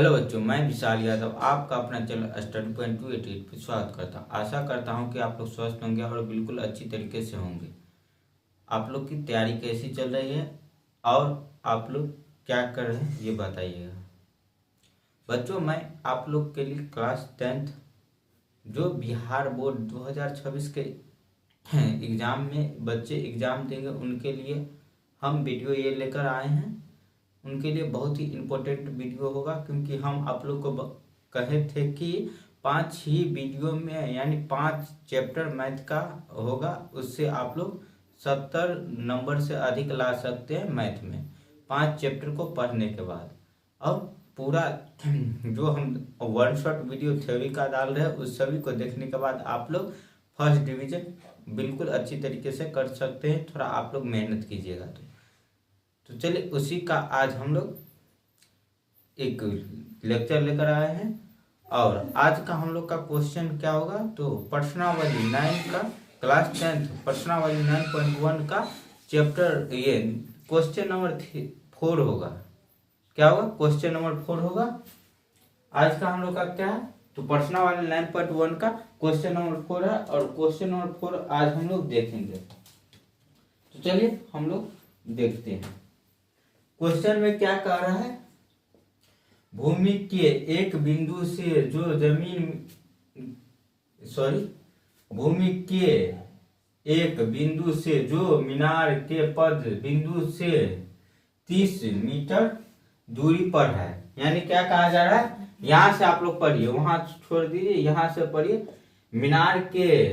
Hello बच्चों, मैं विशाल यादव आपका अपना चैनल स्टडी पॉइंट 288 पर स्वागत करता हूँ। आशा करता हूँ कि आप लोग स्वस्थ होंगे और बिल्कुल अच्छी तरीके से होंगे। आप लोग की तैयारी कैसी चल रही है और आप लोग क्या कर रहे हैं ये बताइएगा। बच्चों, मैं आप लोग के लिए क्लास 10th जो बिहार बोर्ड 2026 के एग्ज़ाम में बच्चे एग्ज़ाम देंगे उनके लिए हम वीडियो ये लेकर आए हैं। उनके लिए बहुत ही इम्पोर्टेंट वीडियो होगा, क्योंकि हम आप लोग को कहे थे कि 5 ही वीडियो में यानी 5 चैप्टर मैथ का होगा, उससे आप लोग 70 नंबर से अधिक ला सकते हैं मैथ में 5 चैप्टर को पढ़ने के बाद। अब पूरा जो हम वन शॉट वीडियो थ्योरी का डाल रहे हैं उस सभी को देखने के बाद आप लोग फर्स्ट डिवीजन बिल्कुल अच्छी तरीके से कर सकते हैं। थोड़ा आप लोग मेहनत कीजिएगा तो चलिए उसी का आज हम लोग एक लेक्चर लेकर आए हैं। और आज का हम लोग का क्वेश्चन क्या होगा, तो प्रश्नावली 9 का क्लास 10th प्रश्नावली 9.1 का चैप्टर ये क्वेश्चन नंबर 4 होगा। क्या होगा? क्वेश्चन नंबर 4 होगा आज का हम लोग का। क्या है? तो प्रश्नावली 9.1 का क्वेश्चन नंबर 4 है और क्वेश्चन नंबर 4 आज हम लोग देखेंगे। तो चलिए हम लोग देखते हैं क्वेश्चन में क्या कह रहा है। भूमि के एक बिंदु से जो भूमि के एक बिंदु से जो मीनार के पद बिंदु से 30 मीटर दूरी पर है। यानी क्या कहा जा रहा है, यहां से आप लोग पढ़िए, वहां छोड़ दीजिए, यहां से पढ़िए। मीनार के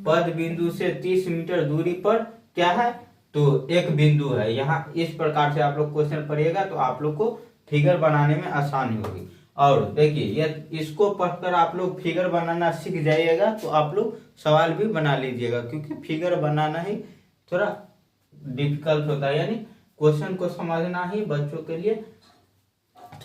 पद बिंदु से 30 मीटर दूरी पर क्या है, तो एक बिंदु है। यहाँ इस प्रकार से आप लोग क्वेश्चन पढ़िएगा तो आप लोग को फिगर बनाने में आसानी होगी। और देखिए ये इसको पढ़कर आप लोग फिगर बनाना सीख जाइएगा तो आप लोग सवाल भी बना लीजिएगा, क्योंकि फिगर बनाना ही थोड़ा डिफिकल्ट होता है। यानी क्वेश्चन को समझना ही बच्चों के लिए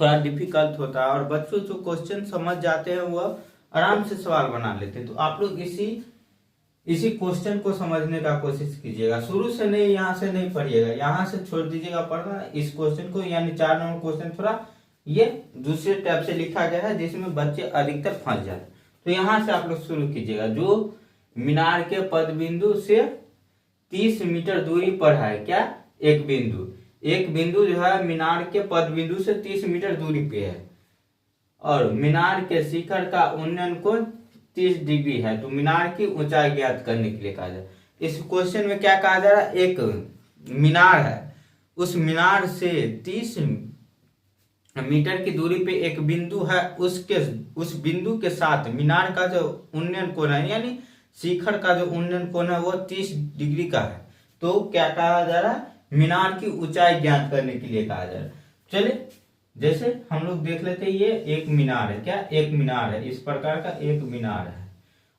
थोड़ा डिफिकल्ट होता है, और बच्चों जो क्वेश्चन समझ जाते हैं वह आराम से सवाल बना लेते हैं। तो आप लोग इसी क्वेश्चन को समझने का कोशिश कीजिएगा। शुरू से नहीं, यहाँ से नहीं पढ़िएगा, यहाँ से छोड़ दीजिएगा पढ़ना इस क्वेश्चन को। यानी 4 नंबर क्वेश्चन थोड़ा ये दूसरे टाइप से लिखा गया है जिसमें बच्चे अधिकतर फंस जाते। तो यहाँ से आप लोग शुरू कीजिएगा। जो मीनार के पद बिंदु से 30 मीटर दूरी पर है, क्या? एक बिंदु जो है मीनार के पद बिंदु से 30 मीटर दूरी पे है, और मीनार के शिखर का उन्नयन कोण 30 डिग्री है। तो मीनार की ऊंचाई ज्ञात करने के लिए कहा जाए। इस क्वेश्चन में क्या कहा जा रहा है, एक मीनार है, उस मीनार से 30 मीटर की दूरी पे एक बिंदु है, उस बिंदु के साथ मीनार का जो उन्नयन कोण है, यानी शिखर का जो उन्नयन कोण है वो 30 डिग्री का है। तो क्या कहा जा रहा है, मीनार की ऊंचाई ज्ञात करने के लिए कहा जा रहा है। चलिए जैसे हम लोग देख लेते हैं, ये एक मीनार है। क्या? एक मीनार है, इस प्रकार का एक मीनार है।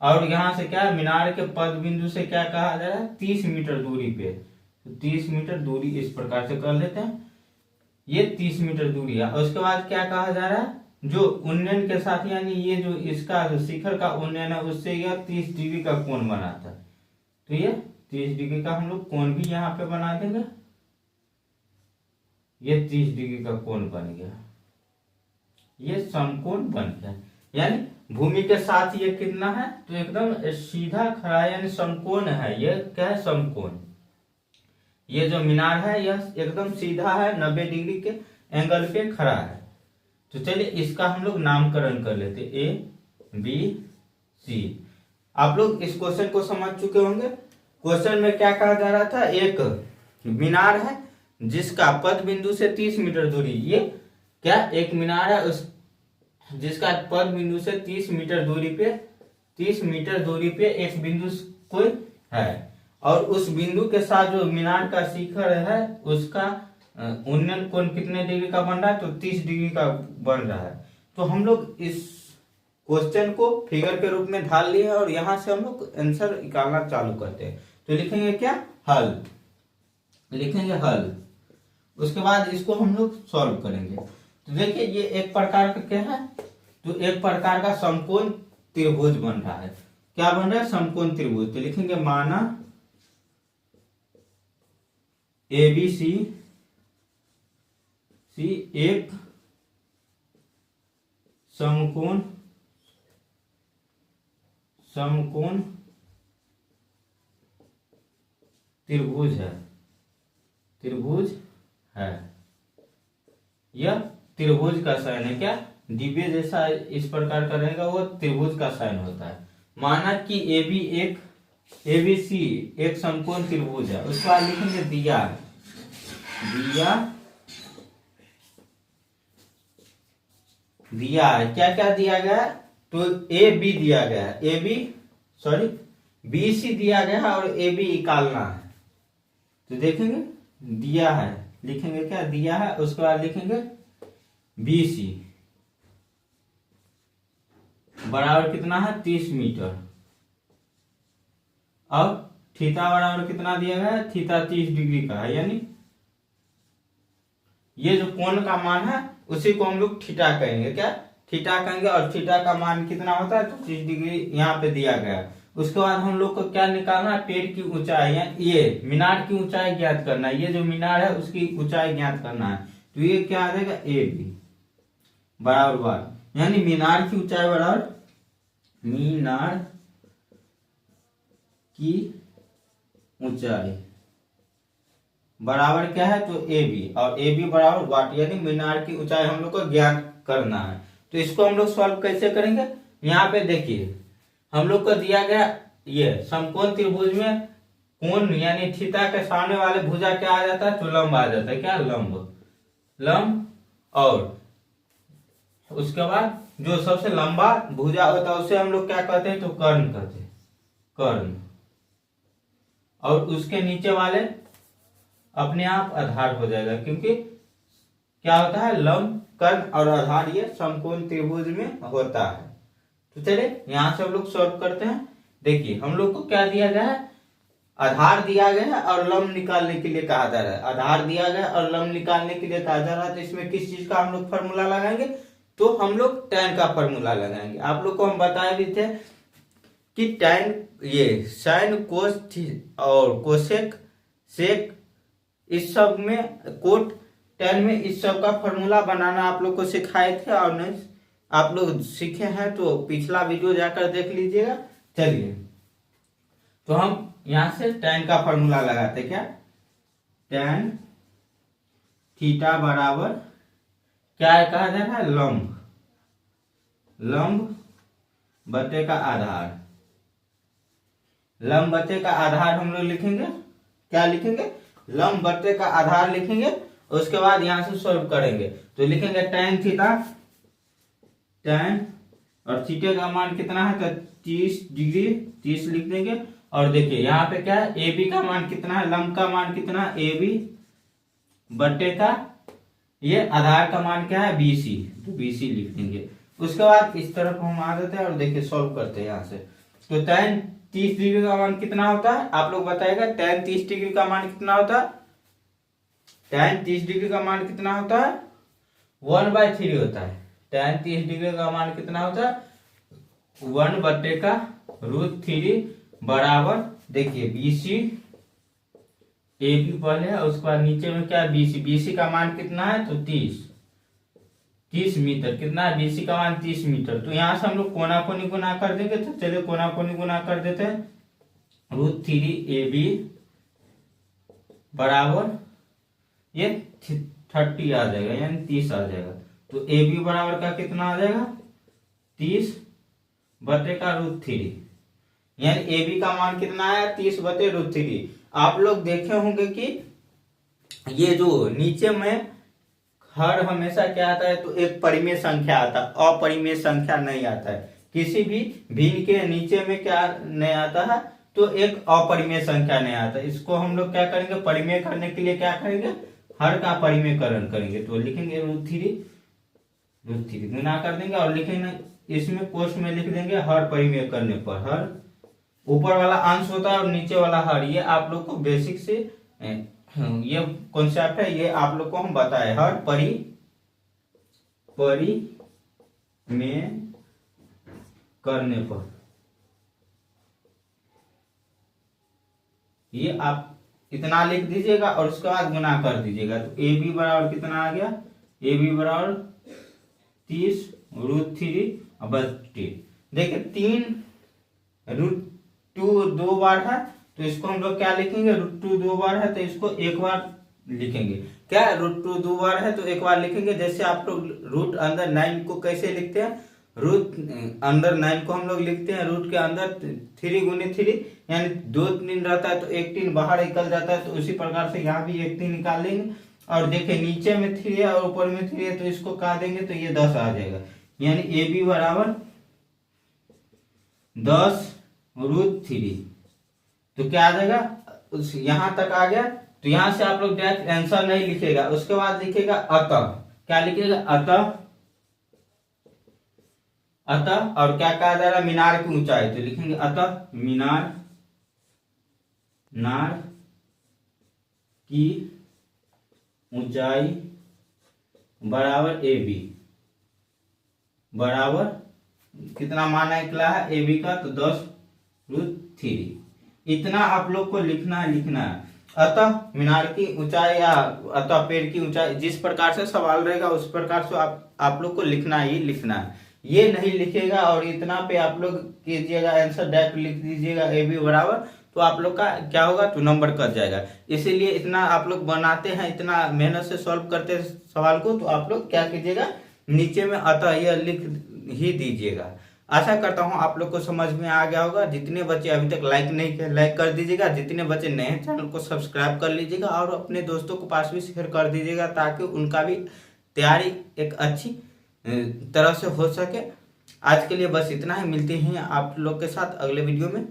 और यहां से क्या, मीनार के पद बिंदु से क्या कहा जा रहा है, 30 मीटर दूरी पे। तो 30 मीटर दूरी इस प्रकार से कर लेते हैं, ये 30 मीटर दूरी है। और उसके बाद क्या कहा जा रहा है, जो उन्नयन के साथ, यानी ये जो इसका जो शिखर का उन्नयन है उससे यह 30 डिग्री का कोण बनाता है। तो ये 30 डिग्री का हम लोग कोण भी यहाँ पे बना देंगे। ये 30 डिग्री का कोण बन गया, ये समकोण बन गया। यानी भूमि के साथ ये कितना है, तो एकदम सीधा खड़ा है, यानी समकोण है। ये क्या है, समकोण। ये जो मीनार है यह एकदम सीधा है, 90 डिग्री के एंगल पे खड़ा है। तो चलिए इसका हम लोग नामकरण कर लेते, ABC। आप लोग इस क्वेश्चन को समझ चुके होंगे। क्वेश्चन में क्या कहा जा रहा था, एक मीनार है जिसका पद बिंदु से 30 मीटर दूरी, ये क्या, एक मीनार है उस जिसका पद बिंदु से 30 मीटर दूरी पे एक बिंदु कोई है, और उस बिंदु के साथ जो मीनार का शिखर है उसका उन्नयन कोण कितने डिग्री का बन रहा है, तो 30 डिग्री का बन रहा है। तो हम लोग इस क्वेश्चन को फिगर के रूप में ढाल लिए और यहां से हम लोग आंसर निकालना चालू करते हैं। तो लिखेंगे क्या, हल। लिखेंगे हल। उसके बाद इसको हम लोग सॉल्व करेंगे। तो देखिए ये एक प्रकार का क्या है, तो एक प्रकार का समकोण त्रिभुज बन रहा है। क्या बन रहा है, समकोण त्रिभुज। तो लिखेंगे माना ABC एक समकोण समकोण त्रिभुज है, त्रिभुज है। यह त्रिभुज का साइन है। क्या डिब्बे जैसा इस प्रकार का रहेगा, वो त्रिभुज का साइन होता है। माना कि एबीसी एक समकोण त्रिभुज है, उसके बाद लिखेंगे दिया है। क्या क्या दिया गया है? तो ए बी दिया गया है, बी सी दिया गया है और ए बी निकालना है। तो देखेंगे दिया है, लिखेंगे क्या दिया है, उसके बाद लिखेंगे बी सी बराबर कितना है 30 मीटर। अब थीटा बराबर कितना दिया गया है, थीटा 30 डिग्री का है, यानी ये जो कोण का मान है उसी को हम लोग थीटा कहेंगे। क्या थीटा कहेंगे, और थीटा का मान कितना होता है तो 30 डिग्री यहाँ पे दिया गया है। उसके बाद हम लोग को क्या निकालना है, पेड़ की ऊंचाई, ये मीनार की ऊंचाई ज्ञात करना है। ये जो मीनार है उसकी ऊंचाई ज्ञात करना है। तो ये क्या आ जाएगा, ए बी बराबर बार, यानी मीनार की ऊंचाई बराबर मीनार की ऊंचाई बराबर क्या है, तो ए बी, और ए बी बराबर वाट, यानी मीनार की ऊंचाई हम लोग को ज्ञात करना है। तो इसको हम लोग सॉल्व कैसे करेंगे, यहाँ पे देखिए हम लोग को दिया गया ये समकोण त्रिभुज में कोण यानी थीटा के सामने वाले भुजा क्या आ जाता है, तो लंब आ जाता है। क्या लंब, और उसके बाद जो सबसे लंबा भुजा होता है उसे हम लोग क्या कहते हैं, तो कर्ण कहते हैं, कर्ण। और उसके नीचे वाले अपने आप आधार हो जाएगा, क्योंकि क्या होता है, लंब, कर्ण और आधार ये समकोण त्रिभुज में होता है। तो चलिए यहां से हम लोग सॉल्व करते हैं। देखिए हम लोग को क्या दिया गया है, आधार दिया गया है और लंब निकालने के लिए कहा जा रहा है। आधार दिया गया और लंब निकालने के लिए कहा जा रहा है, तो इसमें किस चीज का हम लोग फॉर्मूला लगाएंगे, तो हम लोग tan का फॉर्मूला लगाएंगे। आप लोग को हम बताए भी थे कि tan ये साइन कोस और कोसेक सेक इस सब में कोट tan में इस सब का फॉर्मूला बनाना आप लोग को सिखाए थे, और नहीं आप लोग सीखे हैं तो पिछला वीडियो जाकर देख लीजिएगा। चलिए तो हम यहां से tan का फॉर्मूला लगाते, क्या tan थीटा बराबर क्या है कहा जा रहा है, लंब बटे का आधार। लंब बटे का आधार हम लोग लिखेंगे, क्या लिखेंगे, लंब बटे का आधार लिखेंगे। उसके बाद यहां से सॉल्व करेंगे, तो लिखेंगे tan थीटा, tan और थीटा का मान कितना है, तो 30 डिग्री 30 लिख देंगे। और देखिए यहाँ पे क्या है, ए बी का मान कितना है, लंब का मान कितना है, ए बी बटे का ये आधार का मान क्या है, BC, तो BC लिख देंगे। उसके बाद इस तरफ हम आ जाते हैं और देखिए सॉल्व करते हैं यहाँ से। तो tan 30 डिग्री का मान कितना होता है, आप लोग बताएगा tan 30 डिग्री का मान कितना होता है, tan 30 डिग्री का मान कितना होता है, 1/3 होता है। tan 30 डिग्री का मान कितना होता है, 1 बटे का √3 बराबर, देखिए BC ए बी पहले है, उसके बाद नीचे में क्या है, BC का मान कितना है, तो 30 मीटर, कितना है BC का मान 30 मीटर। तो यहाँ से हम लोग कोना कोनी गुना कर देंगे, तो चलिए कोना कोनी गुना कर देते हैं। √3 AB बराबर ये 30 आ जाएगा, यानी 30 आ जाएगा। तो AB बराबर का कितना आ जाएगा, 30 बटे का √3, यानी AB का मान कितना है, 30 बटे √3। आप लोग देखे होंगे कि ये जो नीचे में हर हमेशा क्या आता है, तो एक परिमेय संख्या आता है, अपरिमेय संख्या नहीं आता है। किसी भी भिन्न के नीचे में क्या नहीं आता है, तो एक अपरिमेय संख्या नहीं आता। इसको हम लोग क्या करेंगे, परिमेय करने के लिए क्या करेंगे, हर का परिमेयकरण करेंगे। तो लिखेंगे √3 गुना कर देंगे, और लिखेंगे इसमें कोष्ठ में लिख देंगे हर परिमेय करने पर, हर ऊपर वाला अंश होता है और नीचे वाला हर। ये आप लोग को बेसिक से ये कॉन्सेप्ट है, ये आप लोग को हम बताए, हर परिमेय करने पर। ये आप इतना लिख दीजिएगा और उसके बाद गुना कर दीजिएगा। तो ए बी बराबर कितना आ गया, ए बी बराबर 30 √3 बस t। देखिए 3√2 दो बार है तो इसको हम लोग क्या लिखेंगे, √2 दो बार है तो इसको एक बार लिखेंगे। क्या √2 दो बार है तो एक बार लिखेंगे। जैसे आप लोग रूट अंदर 9 को कैसे लिखते हैं, रूट अंदर 9 को हम लोग लिखते हैं रूट के अंदर 3 गुने 3, यानी 2 3 रहता है तो एक 3 बाहर निकल जाता है, तो उसी प्रकार से यहाँ भी एक 3 निकाल लेंगे। और देखिए नीचे में 3 है और ऊपर में 3 है तो इसको काट देंगे तो ये 10 आ जाएगा, यानी ए बी बराबर 10√3। तो क्या आ जाएगा, यहां तक आ गया। तो यहां से आप लोग डायरेक्ट आंसर नहीं लिखेगा, उसके बाद लिखेगा अतः। क्या लिखेगा, अतः। अतः और क्या कहा जा रहा है, मीनार की ऊंचाई, तो लिखेंगे अतः मीनार की ऊंचाई बराबर ए बी, बराबर कितना मान निकला है ए बी का, तो 10√3। इतना आप लोग को लिखना है। अतः मीनार की ऊंचाई या अतः पेड़ की ऊंचाई, जिस प्रकार से सवाल रहेगा उस प्रकार से आप लोग को लिखना है। ये नहीं लिखेगा और इतना पे आप लोग कीजिएगा, आंसर डायरेक्ट लिख दीजिएगा ए बी बराबर, तो आप लोग का क्या होगा, तो नंबर कट जाएगा। इसीलिए इतना आप लोग बनाते हैं, इतना मेहनत से सॉल्व करते हैं सवाल को, तो आप लोग क्या कीजिएगा, नीचे में अतः यह लिख ही दीजिएगा। आशा करता हूं आप लोग को समझ में आ गया होगा। जितने बच्चे अभी तक लाइक नहीं किए लाइक कर दीजिएगा, जितने बच्चे नए हैं चैनल को सब्सक्राइब कर लीजिएगा और अपने दोस्तों के पास भी शेयर कर दीजिएगा, ताकि उनका भी तैयारी एक अच्छी तरह से हो सके। आज के लिए बस इतना ही, मिलते हैं आप लोग के साथ अगले वीडियो में।